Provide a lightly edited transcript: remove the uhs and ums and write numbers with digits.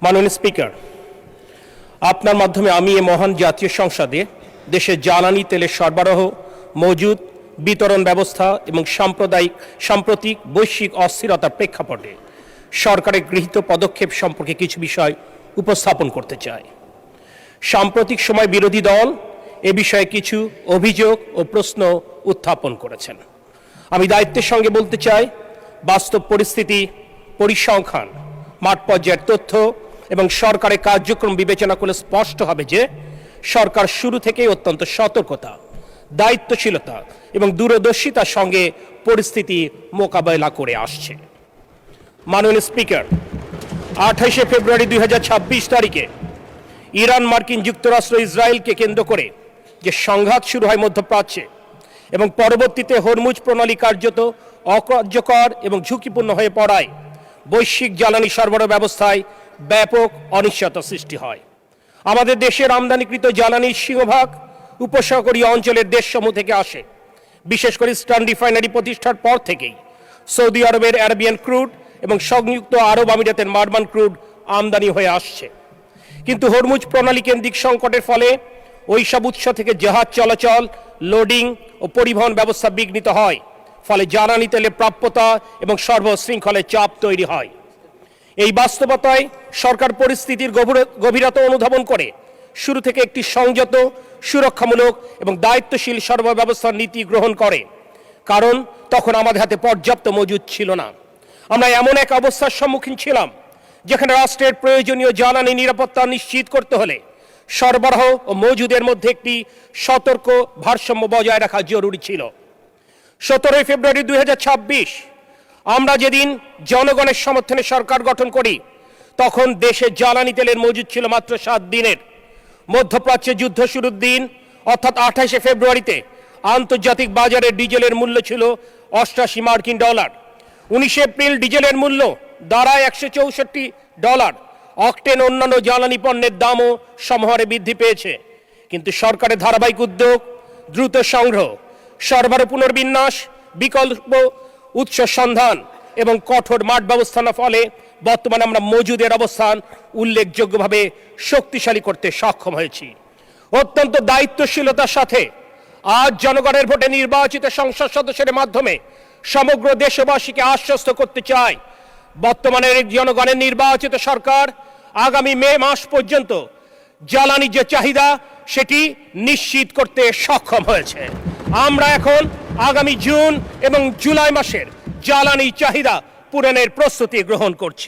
মাননীয় স্পিকার, আপনার মাধ্যমে আমি এই মহান জাতীয় সংসদে দেশের জ্বালানি তেলের সরবরাহ, মজুদ, বিতরণ ব্যবস্থা এবং সাম্প্রতিক বৈশ্বিক অস্থিরতার প্রেক্ষাপটে সরকারের গৃহীত পদক্ষেপ সম্পর্কে কিছু বিষয় উপস্থাপন করতে চাই। সাম্প্রতিক সময় বিরোধী দল এ বিষয়ে কিছু অভিযোগ ও প্রশ্ন উত্থাপন করেছেন। আমি দায়িত্বের সঙ্গে বলতে চাই, বাস্তব পরিস্থিতি, পরিসংখ্যান, মাঠ পর্যায়ের তথ্য এবং সরকারের কার্যক্রম বিবেচনা করলে স্পষ্ট হবে যে সরকার শুরু থেকেই অত্যন্ত সতর্কতা, দায়িত্বশীলতা এবং দূরদর্শিতার সঙ্গে পরিস্থিতি মোকাবেলা করে আসছে। মাননীয় স্পিকার, 28শে ফেব্রুয়ারি 2026 তারিখে ইরান, মার্কিন যুক্তরাষ্ট্র, ইসরায়েলকে কেন্দ্র করে যে সংঘাত শুরু হয় মধ্যপ্রাচ্যে এবং পরবর্তীতে হরমুজ প্রণালী কার্যত অকার্যকর এবং ঝুঁকিপূর্ণ হয়ে পড়ায় বৈশ্বিক জ্বালানি সরবরাহ ব্যবস্থায় ব্যাপক অনিশ্চয়তা সৃষ্টি হয়। আমাদের দেশের আমদানিকৃত জ্বালানির সিংহভাগ উপসাগরীয় অঞ্চলের দেশসমূহ থেকে আসে। বিশেষ করে ইস্টার্ন রিফাইনারি প্রতিষ্ঠার পর থেকেই সৌদি আরবের অ্যারাবিয়ান ক্রুড এবং সংযুক্ত আরব আমিরাতের মারমান ক্রুড আমদানি হয়ে আসছে। কিন্তু হরমুজ প্রণালী কেন্দ্রিক সংকটের ফলে ওই সব উৎস থেকে জাহাজ চলাচল, লোডিং ও পরিবহন ব্যবস্থা বিঘ্নিত হয়। ফলে জ্বালানি তেলের প্রাপ্যতা এবং সরবরাহ শৃঙ্খলে চাপ তৈরি হয়। এই বাস্তবতায় সরকার পরিস্থিতির গভীরতা অনুধাবন করে শুরু থেকে একটি সংযত, সুরক্ষামূলক এবং দায়িত্বশীল সরবরাহ ব্যবস্থার নীতি গ্রহণ করে। কারণ তখন আমাদের হাতে পর্যাপ্ত মজুদ ছিল না। আমরা এমন এক অবস্থার সম্মুখীন ছিলাম যেখানে রাষ্ট্রের প্রয়োজনীয় জ্বালানি নিরাপত্তা নিশ্চিত করতে হলে সরবরাহ ও মজুদের মধ্যে একটি সতর্ক ভারসাম্য বজায় রাখা জরুরি ছিল। 17 ফেব্রুয়ারি 2026 আমরা যেদিন জনগণের সমর্থনে সরকার গঠন করি, তখন দেশে জ্বালানি তেলের মজুদ ছিল মাত্র 7 দিনের। মধ্যপ্রাচ্যে যুদ্ধ শুরুর দিন অর্থাৎ 28শে ফেব্রুয়ারিতে আন্তর্জাতিক বাজারে ডিজেলের মূল্য ছিল $88। 19 এপ্রিল ডিজেলের মূল্য দাঁড়ায় $164। অকটেন অন্যান্য জ্বালানি পণ্যের দামও সমহারে বৃদ্ধি পেয়েছে। কিন্তু সরকারের ধারাবাহিক উদ্যোগ, দ্রুত সংগ্রহ, সরবরাহ পুনর্বিন্যাস, বিকল্প উৎস সন্ধান এবং কঠোর মাঠ ব্যবস্থাপনার ফলে বর্তমানে আমরা মজুদের অবস্থান উল্লেখযোগ্যভাবে শক্তিশালী করতে সক্ষম হয়েছি। অত্যন্ত দায়িত্বশীলতার সাথে আজ জনগণের ভোটে নির্বাচিত সংসদ সদস্যের মাধ্যমে সমগ্র দেশবাসীকে আশ্বস্ত করতে চাই, বর্তমানের জনগণের নির্বাচিত সরকার আগামী মে মাস পর্যন্ত জ্বালানির যে চাহিদা সেটি নিশ্চিত করতে সক্ষম হয়েছে। আমরা এখন আগামী জুন এবং জুলাই মাসের জ্বালানি চাহিদা পূরণের প্রস্তুতি গ্রহণ করছি।